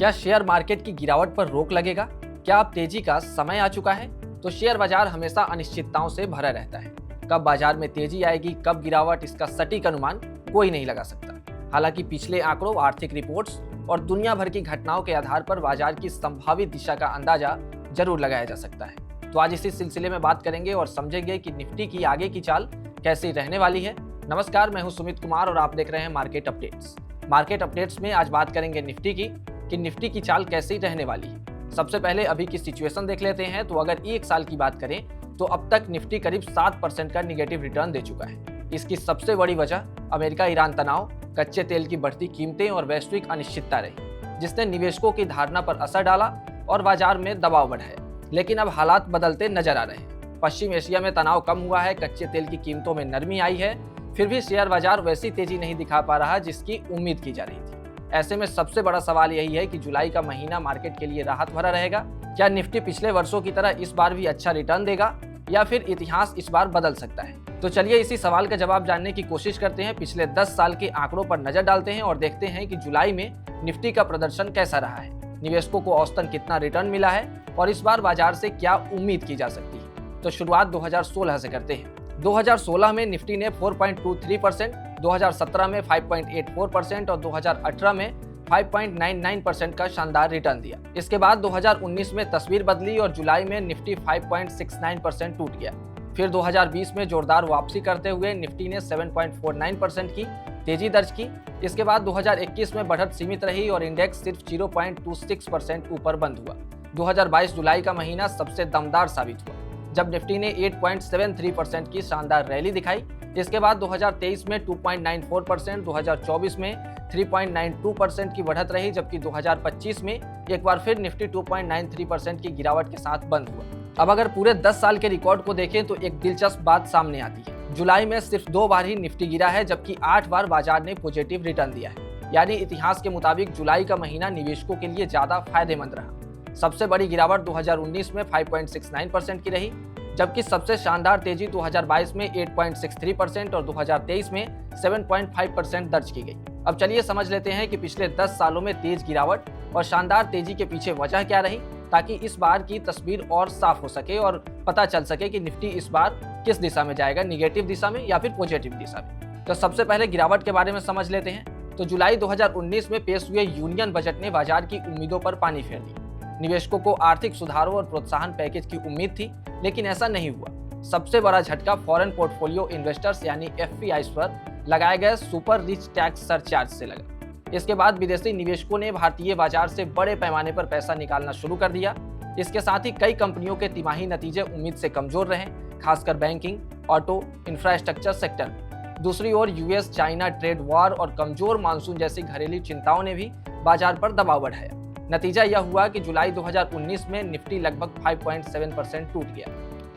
क्या share market की गिरावट पर रोक लगेगा? क्या अब तेजी का समय आ चुका है? तो शेयर बाजार हमेशा अनिश्चितताओं से भरा रहता है। कब बाजार में तेजी आएगी, कब गिरावट, इसका सटीक अनुमान कोई नहीं लगा सकता। हालांकि पिछले आंकड़ों, आर्थिक रिपोर्ट्स और दुनिया भर की घटनाओं के आधार पर बाजार की संभावित दिशा का अंदाजा जरूर लगाया जा सकता है। तो आज इसी सिलसिले में बात करेंगे और समझेंगे कि निफ्टी की आगे की चाल कैसी रहने वाली है। नमस्कार, मैं हूं सुमित कुमार और आप देख रहे हैं मार्केट अपडेट्स। मार्केट अपडेट्स में आज बात करेंगे निफ्टी की कि निफ्टी की चाल कैसी रहने वाली है। सबसे पहले अभी की सिचुएशन देख लेते हैं। तो अगर एक साल की बात करें तो अब तक निफ्टी करीब 7% का निगेटिव रिटर्न दे चुका है। इसकी सबसे बड़ी वजह अमेरिका ईरान तनाव, कच्चे तेल की बढ़ती कीमतें और वैश्विक अनिश्चितता रही, जिसने निवेशकों की धारणा पर असर डाला और बाजार में दबाव बढ़ाया। लेकिन अब हालात बदलते नजर आ रहे हैं। पश्चिम एशिया में तनाव कम हुआ है, कच्चे तेल की कीमतों में नरमी आई है, फिर भी शेयर बाजार वैसी तेजी नहीं दिखा पा रहा जिसकी उम्मीद की जा रही थी। ऐसे में सबसे बड़ा सवाल यही है कि जुलाई का महीना मार्केट के लिए राहत भरा रहेगा। क्या निफ्टी पिछले वर्षों की तरह इस बार भी अच्छा रिटर्न देगा या फिर इतिहास इस बार बदल सकता है? तो चलिए इसी सवाल का जवाब जानने की कोशिश करते हैं। पिछले 10 साल के आंकड़ों पर नजर डालते हैं और देखते हैं कि जुलाई में निफ्टी का प्रदर्शन कैसा रहा है, निवेशकों को औसतन कितना रिटर्न मिला है और इस बार बाजार से क्या उम्मीद की जा सकती है। तो शुरुआत 2016 से करते हैं। 2016 में निफ्टी ने 4.23%, 2017 में 5.84% और 2018 में 5.99% का शानदार रिटर्न दिया। इसके बाद 2019 में तस्वीर बदली और जुलाई में निफ्टी 5.69% टूट गया। फिर 2020 में जोरदार वापसी करते हुए निफ्टी ने 7.49% की तेजी दर्ज की। इसके बाद 2021 में बढ़त सीमित रही और इंडेक्स सिर्फ 0.26% ऊपर बंद हुआ। 2022 जुलाई का महीना सबसे दमदार साबित हुआ जब निफ्टी ने 8.73% की शानदार रैली दिखाई। इसके बाद 2023 में 2.94%, 2024 में 3.92% की बढ़त रही, जबकि 2025 में एक बार फिर निफ्टी 2.93% की गिरावट के साथ बंद हुआ। अब अगर पूरे 10 साल के रिकॉर्ड को देखें तो एक दिलचस्प बात सामने आती है। जुलाई में सिर्फ 2 बार ही निफ्टी गिरा है, जबकि 8 बार बाजार ने पॉजिटिव रिटर्न दिया है। यानी इतिहास के मुताबिक जुलाई का महीना निवेशकों के लिए ज्यादा फायदेमंद रहा। सबसे बड़ी गिरावट 2019 में 5.69% की रही, जबकि सबसे शानदार तेजी 2022 में 8.63% और 2023 में 7.5% दर्ज की गई। अब चलिए समझ लेते हैं कि पिछले 10 सालों में तेज गिरावट और शानदार तेजी के पीछे वजह क्या रही, ताकि इस बार की तस्वीर और साफ हो सके और पता चल सके कि निफ्टी इस बार किस दिशा में जाएगा, निगेटिव दिशा में या फिर पॉजिटिव दिशा में। तो सबसे पहले गिरावट के बारे में समझ लेते हैं। तो जुलाई 2019 में पेश हुए यूनियन बजट ने बाजार की उम्मीदों पर पानी फेर दिया। निवेशकों को आर्थिक सुधारों और प्रोत्साहन पैकेज की उम्मीद थी, लेकिन ऐसा नहीं हुआ। सबसे बड़ा झटका फॉरेन पोर्टफोलियो इन्वेस्टर्स यानी एफपीआईज पर लगाए गए सुपर रिच टैक्स सरचार्ज से लगा। इसके बाद विदेशी निवेशकों ने भारतीय बाजार से बड़े पैमाने पर पैसा निकालना शुरू कर दिया। इसके साथ ही कई कंपनियों के तिमाही नतीजे उम्मीद से कमजोर रहे, खासकर बैंकिंग, ऑटो, इंफ्रास्ट्रक्चर सेक्टर में। दूसरी ओर यूएस चाइना ट्रेड वॉर और कमजोर मानसून जैसी घरेलू चिंताओं ने भी बाजार पर दबाव बढ़ाया। नतीजा यह हुआ कि जुलाई 2019 में निफ्टी लगभग 5.7% टूट गया।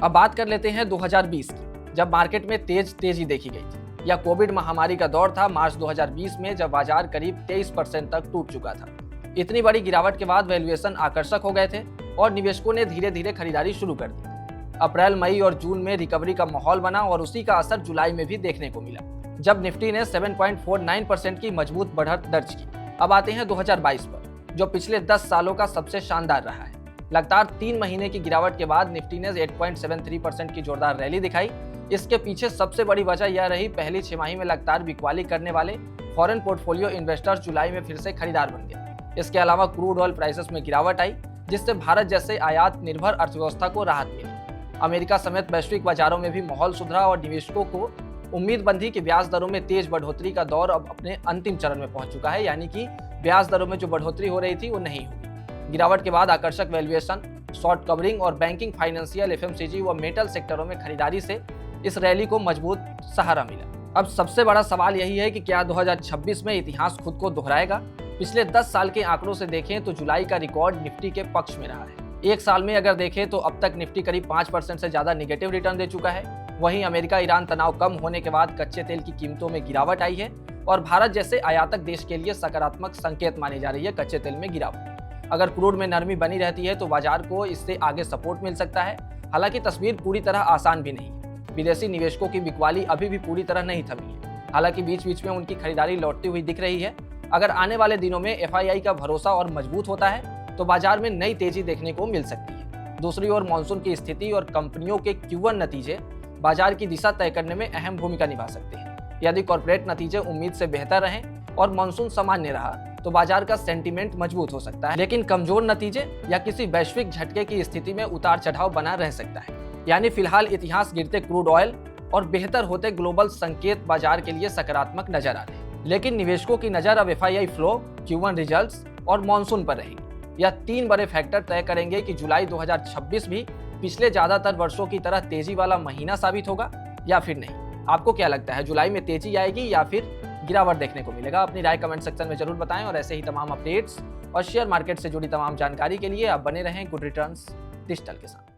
अब बात कर लेते हैं 2020 की, जब मार्केट में तेजी देखी गई थी। यह कोविड महामारी का दौर था, मार्च 2020 में, जब बाजार करीब 23% तक टूट चुका था। इतनी बड़ी गिरावट के बाद वैल्यूएशन आकर्षक हो गए थे और निवेशकों ने धीरे धीरे खरीदारी शुरू कर दी। अप्रैल, मई और जून में रिकवरी का माहौल बना और उसी का असर जुलाई में भी देखने को मिला, जब निफ्टी ने 7.49% की मजबूत बढ़त दर्ज की। अब आते हैं 2022 पर, जो पिछले 10 सालों का सबसे शानदार रहा है। लगातार 3 महीने की गिरावट के बाद निफ्टी ने 8.73% की जोरदार रैली दिखाई। इसके पीछे सबसे बड़ी वजह यह रही, पहली छमाही में लगातार बिकवाली करने वाले फॉरेन पोर्टफोलियो इन्वेस्टर्स जुलाई में फिर से खरीदार बन गए। इसके अलावा क्रूड ऑयल प्राइसेस में गिरावट आई, जिससे भारत जैसे आयात निर्भर अर्थव्यवस्था को राहत मिली। अमेरिका समेत वैश्विक बाजारों में भी माहौल सुधरा और निवेशकों को उम्मीद बंधी कि ब्याज दरों में तेज बढ़ोतरी का दौर अब अपने अंतिम चरण में पहुंच चुका है, यानी कि ब्याज दरों में जो बढ़ोतरी हो रही थी वो नहीं होगी। गिरावट के बाद आकर्षक वैल्यूएशन, शॉर्ट कवरिंग और बैंकिंग, फाइनेंशियल, एफएमसीजी व मेटल सेक्टरों में खरीदारी से इस रैली को मजबूत सहारा मिला। अब सबसे बड़ा सवाल यही है कि क्या 2026 में इतिहास खुद को दोहराएगा? पिछले 10 साल के आंकड़ों से देखें तो जुलाई का रिकॉर्ड निफ्टी के पक्ष में रहा है। एक साल में अगर देखें तो अब तक निफ्टी करीब 5% से ज्यादा निगेटिव रिटर्न दे चुका है। वहीं अमेरिका ईरान तनाव कम होने के बाद कच्चे तेल की कीमतों में गिरावट आई है और भारत जैसे आयातक देश के लिए सकारात्मक संकेत मानी जा रही है कच्चे तेल में गिरावट। अगर क्रूड में नरमी बनी रहती है तो बाजार को इससे आगे सपोर्ट मिल सकता है। हालांकि तस्वीर पूरी तरह आसान भी नहीं है। विदेशी निवेशकों की बिकवाली अभी भी पूरी तरह नहीं थमी है। हालांकि बीच बीच में उनकी खरीदारी लौटती हुई दिख रही है। अगर आने वाले दिनों में एफआईआई का भरोसा और मजबूत होता है तो बाजार में नई तेजी देखने को मिल सकती है। दूसरी ओर मानसून की स्थिति और कंपनियों के Q1 नतीजे बाजार की दिशा तय करने में अहम भूमिका निभा सकते हैं। यदि कॉर्पोरेट नतीजे उम्मीद से बेहतर रहें और मानसून सामान्य रहा तो बाजार का सेंटीमेंट मजबूत हो सकता है, लेकिन कमजोर नतीजे या किसी वैश्विक झटके की स्थिति में उतार चढ़ाव बना रह सकता है। यानी फिलहाल इतिहास गिरते क्रूड ऑयल और बेहतर होते ग्लोबल संकेत बाजार के लिए सकारात्मक नजर आ रहे हैं, लेकिन निवेशकों की नजर अब एफआईआई फ्लो, Q1 रिजल्ट्स और मानसून पर रहेगी। यह 3 बड़े फैक्टर तय करेंगे कि जुलाई 2026 भी पिछले ज्यादातर वर्षों की तरह तेजी वाला महीना साबित होगा या फिर नहीं। आपको क्या लगता है, जुलाई में तेजी आएगी या फिर गिरावट देखने को मिलेगा? अपनी राय कमेंट सेक्शन में जरूर बताएं और ऐसे ही तमाम अपडेट्स और शेयर मार्केट से जुड़ी तमाम जानकारी के लिए आप बने रहें गुड रिटर्न्स डिजिटल के साथ।